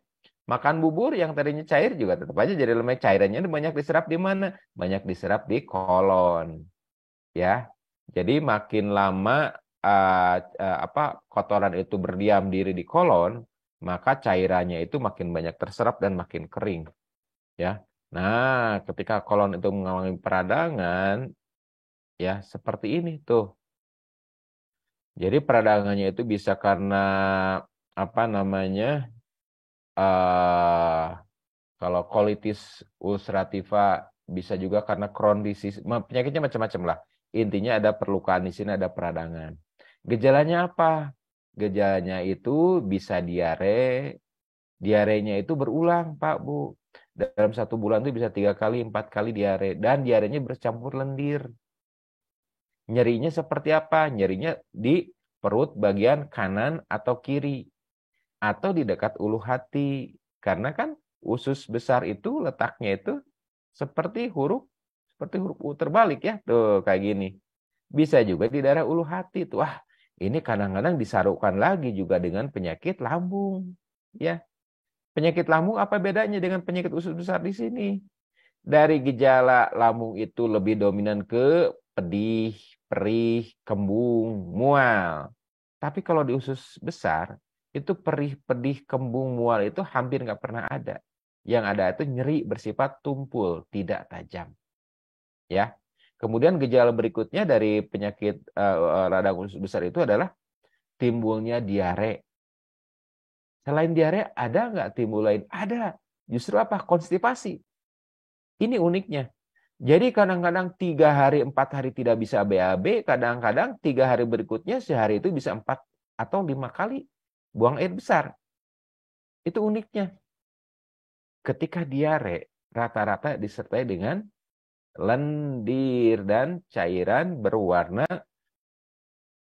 Speaker 1: Makan bubur yang tadinya cair juga tetap aja jadi lembek. Cairannya itu banyak diserap di mana? Banyak diserap di kolon ya. Jadi makin lama apa kotoran itu berdiam diri di kolon, maka cairannya itu makin banyak terserap dan makin kering. Ya. Nah, ketika kolon itu mengalami peradangan, ya seperti ini tuh. Jadi peradangannya itu bisa karena apa namanya? eh Kalau colitis ulcerativa bisa juga karena Crohn disease. Penyakitnya macam-macam lah. Intinya ada perlukaan di sini, ada peradangan. Gejalanya apa? Gejalanya itu bisa diare. Diarenya itu berulang, Pak, Bu. Dalam 1 bulan itu bisa 3 kali, 4 kali diare. Dan diarenya bercampur lendir. Nyerinya seperti apa? Nyerinya di perut bagian kanan atau kiri. Atau di dekat ulu hati. Karena kan usus besar itu letaknya itu seperti huruf U terbalik ya. Tuh kayak gini. Bisa juga di daerah ulu hati tuh. Wah, ini kadang-kadang disarukan lagi juga dengan penyakit lambung. Ya, penyakit lambung apa bedanya dengan penyakit usus besar di sini? Dari gejala lambung itu lebih dominan ke pedih, perih, kembung, mual. Tapi kalau di usus besar, itu perih, pedih, kembung, mual itu hampir nggak pernah ada. Yang ada itu nyeri bersifat tumpul, tidak tajam. Ya. Kemudian gejala berikutnya dari penyakit radang usus besar itu adalah timbulnya diare. Selain diare, ada nggak timbul lain? Ada. Justru apa? Konstipasi. Ini uniknya. Jadi kadang-kadang 3 hari, 4 hari tidak bisa BAB, kadang-kadang 3 hari berikutnya sehari itu bisa 4 atau 5 kali buang air besar. Itu uniknya. Ketika diare, rata-rata disertai dengan lendir dan cairan berwarna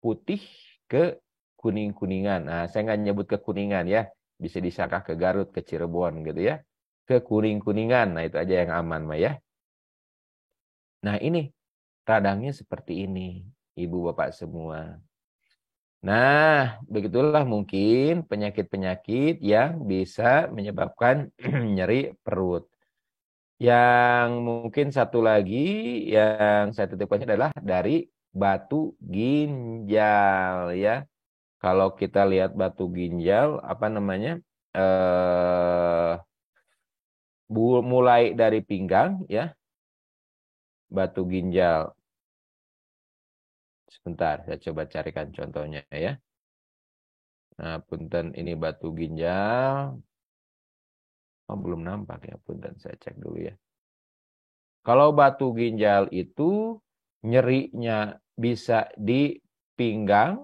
Speaker 1: putih ke kuning-kuningan. Nah, saya nggak nyebut ke kuningan ya. Bisa disangka ke Garut, ke Cirebon gitu ya. Ke kuning-kuningan. Nah, itu aja yang aman, Mah ya. Nah, ini radangnya seperti ini, Ibu Bapak semua. Nah, begitulah mungkin penyakit-penyakit yang bisa menyebabkan nyeri perut. Yang mungkin satu lagi yang saya titipkannya adalah dari batu ginjal ya. Kalau kita lihat batu ginjal, apa namanya? Eh, Mulai dari pinggang ya, batu ginjal. Sebentar, saya coba carikan contohnya ya. Nah, punten ini batu ginjal. Oh, belum nampak ya, punten saya cek dulu ya. Kalau batu ginjal itu nyerinya bisa di pinggang,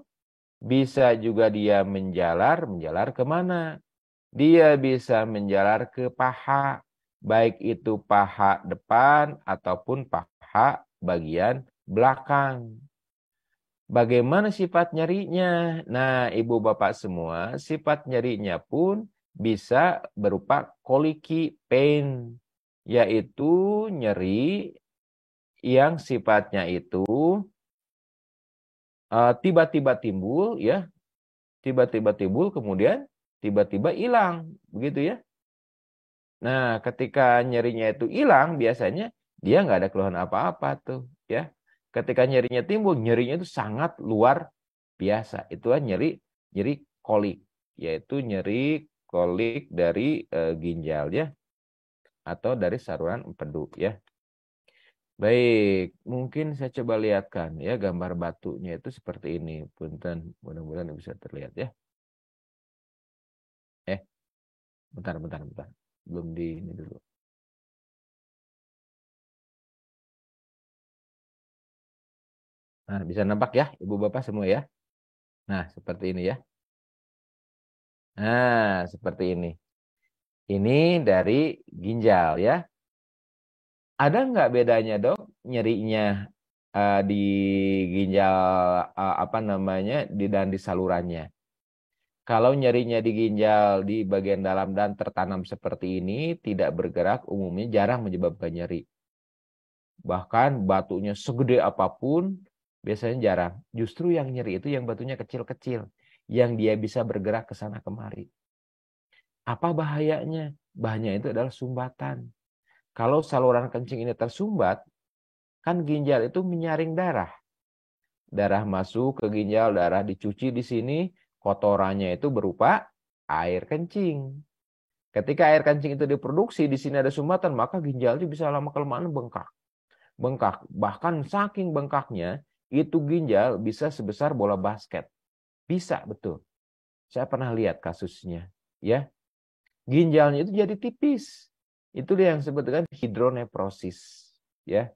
Speaker 1: bisa juga dia menjalar kemana? Dia bisa menjalar ke paha, baik itu paha depan ataupun paha bagian belakang. Bagaimana sifat nyerinya? Nah, ibu bapak semua, sifat nyerinya pun bisa berupa colicky pain, yaitu nyeri yang sifatnya itu tiba-tiba timbul, ya, tiba-tiba timbul, kemudian tiba-tiba hilang, begitu ya. Nah, ketika nyerinya itu hilang, biasanya dia nggak ada keluhan apa-apa tuh, ya. Ketika nyerinya timbul, nyerinya itu sangat luar biasa. Itulah nyeri nyeri kolik, yaitu nyeri kolik dari ginjal, ya, atau dari saluran empedu, ya. Baik, mungkin saya coba lihatkan ya gambar batunya itu seperti ini. Punten, mudah-mudahan bisa terlihat ya. Eh, bentar. Belum di ini dulu. Nah, bisa nampak ya, Ibu Bapak semua ya. Nah, seperti ini ya. Nah, seperti ini. Ini dari ginjal ya. Ada nggak bedanya dok nyerinya di ginjal apa namanya dan di salurannya? Kalau nyerinya di ginjal di bagian dalam dan tertanam seperti ini tidak bergerak, umumnya jarang menyebabkan nyeri. Bahkan batunya segede apapun biasanya jarang. Justru yang nyeri itu yang batunya kecil-kecil, yang dia bisa bergerak ke sana kemari. Apa bahayanya? Bahayanya itu adalah sumbatan. Kalau saluran kencing ini tersumbat, kan ginjal itu menyaring darah. Darah masuk ke ginjal, darah dicuci di sini, kotorannya itu berupa air kencing. Ketika air kencing itu diproduksi, di sini ada sumbatan, maka ginjal itu bisa lama-kelamaan bengkak. Bengkak. Bahkan saking bengkaknya, itu ginjal bisa sebesar bola basket. Bisa, betul. Saya pernah lihat kasusnya. Ya, ginjalnya itu jadi tipis. Itu dia yang disebut dengan hidroneprosis. Ya.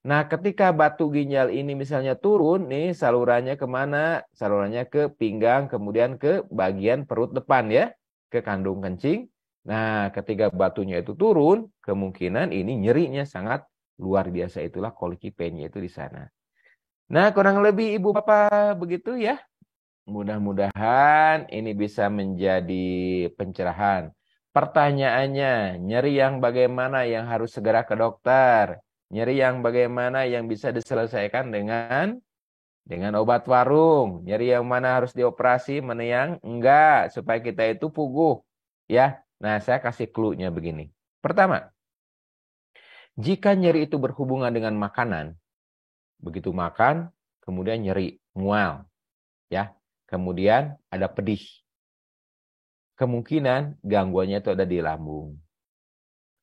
Speaker 1: Nah, ketika batu ginjal ini misalnya turun, nih salurannya kemana? Salurannya ke pinggang, kemudian ke bagian perut depan ya, ke kandung kencing. Nah, ketika batunya itu turun, kemungkinan ini nyerinya sangat luar biasa. Itulah colicky pain-nya itu di sana. Nah, kurang lebih Ibu Bapak begitu ya. Mudah-mudahan ini bisa menjadi pencerahan. Pertanyaannya, nyeri yang bagaimana yang harus segera ke dokter? Nyeri yang bagaimana yang bisa diselesaikan dengan obat warung? Nyeri yang mana harus dioperasi, mana yang enggak, supaya kita itu puguh. Ya, nah saya kasih clue-nya begini. Pertama, jika nyeri itu berhubungan dengan makanan, begitu makan, kemudian nyeri, mual, ya. Kemudian ada pedih. Kemungkinan gangguannya itu ada di lambung.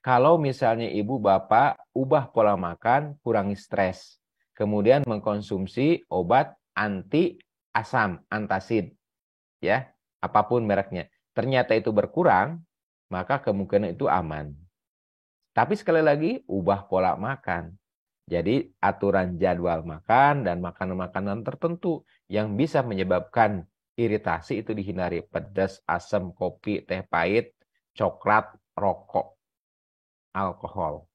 Speaker 1: Kalau misalnya ibu bapak ubah pola makan, kurangi stres, kemudian mengkonsumsi obat anti asam, antacid, ya, apapun mereknya. Ternyata itu berkurang, maka kemungkinan itu aman. Tapi sekali lagi, ubah pola makan. Jadi aturan jadwal makan dan makanan-makanan tertentu yang bisa menyebabkan iritasi itu dihindari. Pedas, asam, kopi, teh pahit, coklat, rokok, alkohol.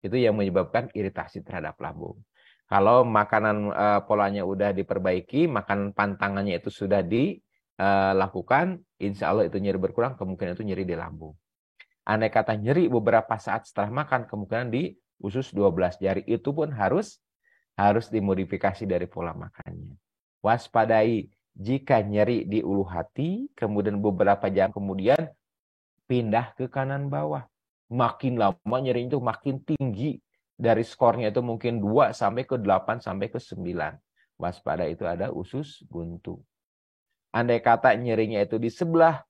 Speaker 1: Itu yang menyebabkan iritasi terhadap lambung. Kalau makanan polanya udah diperbaiki, makanan pantangannya itu sudah dilakukan, insya Allah itu nyeri berkurang, kemungkinan itu nyeri di lambung. Andai kata nyeri beberapa saat setelah makan, kemungkinan di usus 12 jari itu pun harus dimodifikasi dari pola makannya. Waspadai jika nyeri di ulu hati, kemudian beberapa jam kemudian pindah ke kanan bawah. Makin lama nyeri itu makin tinggi. Dari skornya itu mungkin 2 sampai ke 8 sampai ke 9. Waspada itu ada usus buntu. Andai kata nyerinya itu di sebelah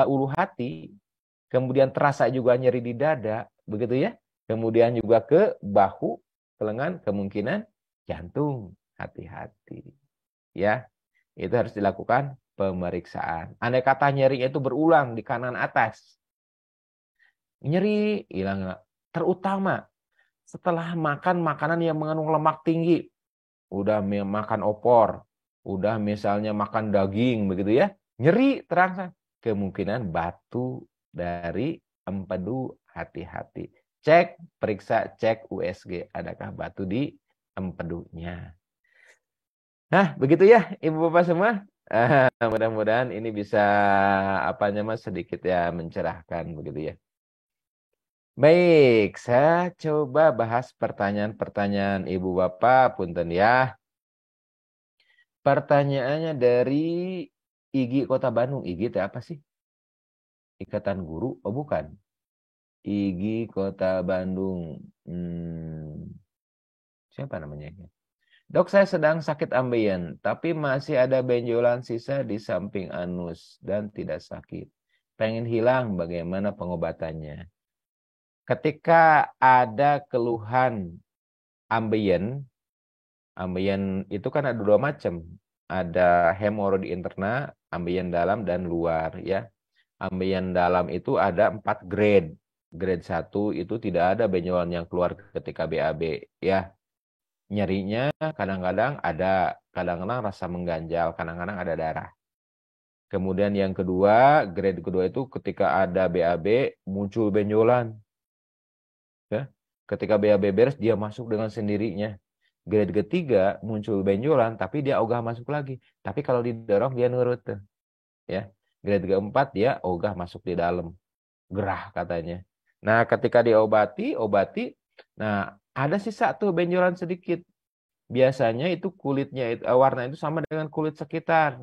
Speaker 1: ulu hati, kemudian terasa juga nyeri di dada, begitu ya. Kemudian juga ke bahu, ke lengan, kemungkinan jantung. Hati-hati. Ya, itu harus dilakukan pemeriksaan. Andai kata nyeri itu berulang di kanan atas, nyeri hilang. Terutama setelah makan makanan yang mengandung lemak tinggi, udah makan opor, udah misalnya makan daging, begitu ya, nyeri terasa, kemungkinan batu dari empedu, hati-hati. Cek, periksa, cek USG, adakah batu di empedunya. Nah, begitu ya, Ibu Bapak semua. Mudah-mudahan ini bisa sedikit ya mencerahkan begitu ya. Baik, saya coba bahas pertanyaan-pertanyaan Ibu Bapak, punten ya. Pertanyaannya dari IGI Kota Bandung. IGI itu apa sih? Ikatan Guru? Oh, bukan. IGI Kota Bandung. Siapa namanya? Dok, saya sedang sakit ambeien, tapi masih ada benjolan sisa di samping anus dan tidak sakit. Pengen hilang, bagaimana pengobatannya? Ketika ada keluhan ambeien, ambeien itu kan ada dua macam. Ada hemoroid interna, ambeien dalam dan luar ya. Ambeien dalam itu ada 4 grade. Grade 1 itu tidak ada benjolan yang keluar ketika BAB ya. Nyerinya kadang-kadang ada, kadang-kadang rasa mengganjal, kadang-kadang ada darah. Kemudian yang kedua, grade kedua itu ketika ada BAB muncul benjolan. Ya. Ketika BAB beres dia masuk dengan sendirinya. Grade ketiga muncul benjolan tapi dia ogah masuk lagi. Tapi kalau didorong dia nurut tuh. Ya. Grade keempat dia ogah masuk di dalam. Gerah katanya. Nah, ketika obati, nah ada sisa tuh benjolan sedikit. Biasanya itu kulitnya warna itu sama dengan kulit sekitar.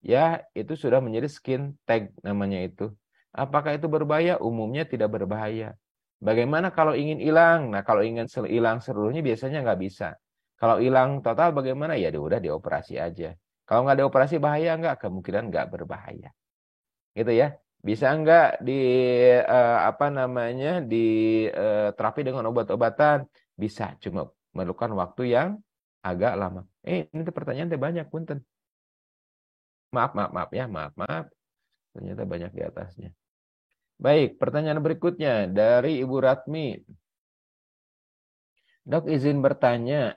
Speaker 1: Ya, itu sudah menjadi skin tag namanya itu. Apakah itu berbahaya? Umumnya tidak berbahaya. Bagaimana kalau ingin hilang? Nah, kalau ingin hilang seluruhnya biasanya nggak bisa. Kalau hilang total bagaimana? Ya udah dioperasi aja. Kalau nggak dioperasi bahaya nggak? Kemungkinan nggak berbahaya. Gitu ya. Bisa nggak di diterapi dengan obat-obatan? Bisa, cuma memerlukan waktu yang agak lama. Ini tuh pertanyaan teh banyak, punten. Maaf ya, maaf. Ternyata banyak di atasnya. Baik, pertanyaan berikutnya dari Ibu Ratmi. Dok, izin bertanya,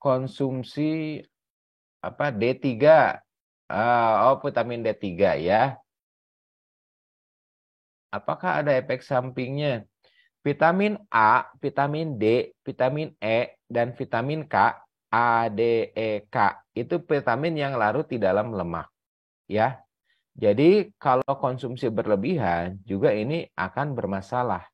Speaker 1: konsumsi D3? Vitamin D3 ya. Apakah ada efek sampingnya? Vitamin A, vitamin D, vitamin E, dan vitamin K, A, D, E, K, itu vitamin yang larut di dalam lemak. Ya, jadi kalau konsumsi berlebihan juga ini akan bermasalah.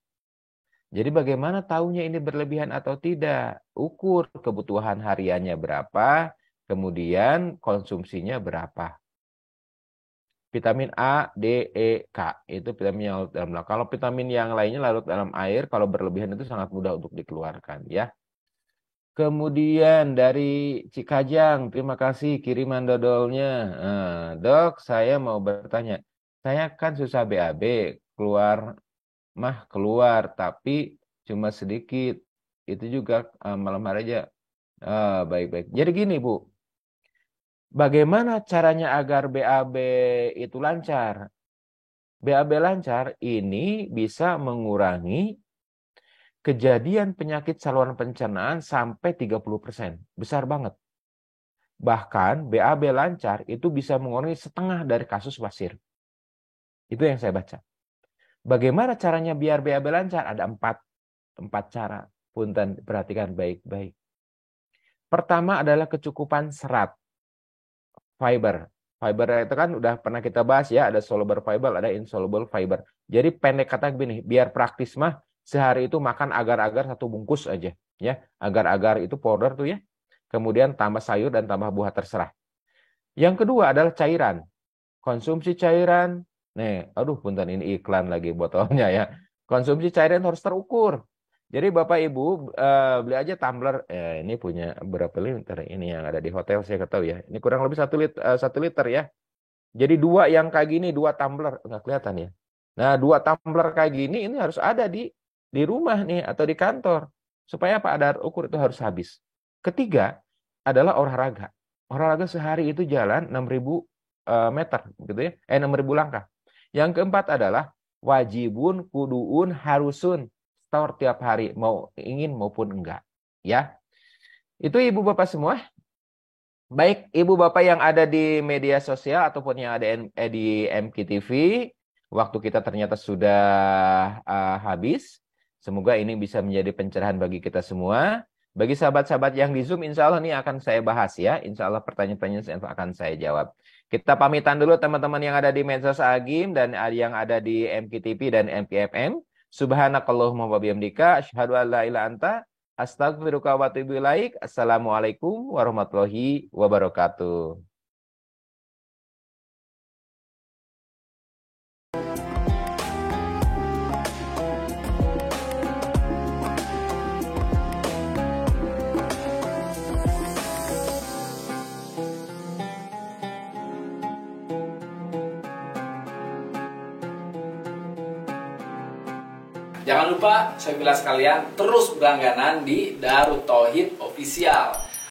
Speaker 1: Jadi bagaimana tahunya ini berlebihan atau tidak? Ukur kebutuhan hariannya berapa, kemudian konsumsinya berapa. Vitamin A, D, E, K itu vitamin yang larut dalam lemak. Kalau vitamin yang lainnya larut dalam air, kalau berlebihan itu sangat mudah untuk dikeluarkan ya. Kemudian dari Cikajang, terima kasih kiriman dodolnya. Dok, saya mau bertanya. Saya kan susah BAB, keluar keluar, tapi cuma sedikit. Itu juga malam hari aja. Baik-baik. Jadi gini, Bu. Bagaimana caranya agar BAB itu lancar? BAB lancar ini bisa mengurangi kejadian penyakit saluran pencernaan sampai 30%. Besar banget. Bahkan BAB lancar itu bisa mengurangi setengah dari kasus wasir. Itu yang saya baca. Bagaimana caranya biar BAB lancar? Ada empat cara. Punten, perhatikan baik-baik. Pertama adalah kecukupan serat, fiber. Fiber itu kan udah pernah kita bahas ya, ada soluble fiber, ada insoluble fiber. Jadi pendek kata begini, biar praktis mah sehari itu makan agar-agar 1 bungkus aja, ya. Agar-agar itu powder tuh ya. Kemudian tambah sayur dan tambah buah terserah. Yang kedua adalah cairan. Konsumsi cairan. Nih, aduh punten ini iklan lagi botolnya ya. Konsumsi cairan harus terukur. Jadi Bapak Ibu beli aja tumbler. Ini punya berapa liter ini yang ada di hotel saya ketahui ya. Ini kurang lebih 1 liter ya. Jadi dua yang kayak gini, 2 tumbler nggak kelihatan ya. Nah 2 tumbler kayak gini ini harus ada di rumah nih atau di kantor supaya apa ada ukur itu harus habis. Ketiga adalah olahraga. Olahraga sehari itu jalan 6.000 meter gitu ya. 6.000 langkah. Yang keempat adalah wajibun, kuduun, harusun store tiap hari mau ingin maupun enggak. Ya. Itu Ibu Bapak semua. Baik Ibu Bapak yang ada di media sosial ataupun yang ada di MKTV, waktu kita ternyata sudah habis. Semoga ini bisa menjadi pencerahan bagi kita semua. Bagi sahabat-sahabat yang di Zoom, insya Allah ini akan saya bahas ya. Insya Allah pertanyaan-pertanyaan akan saya jawab. Kita pamitan dulu teman-teman yang ada di Medsos Agim dan yang ada di MKTV dan MKFM. Subhanakallahumma wa bihamdika asyhadu an la ilaha anta astaghfiruka wa atubu ilaik. Assalamualaikum warahmatullahi wabarakatuh.
Speaker 2: Jangan lupa, saya bilang sekalian, terus berlangganan di Darut Tauhid Official.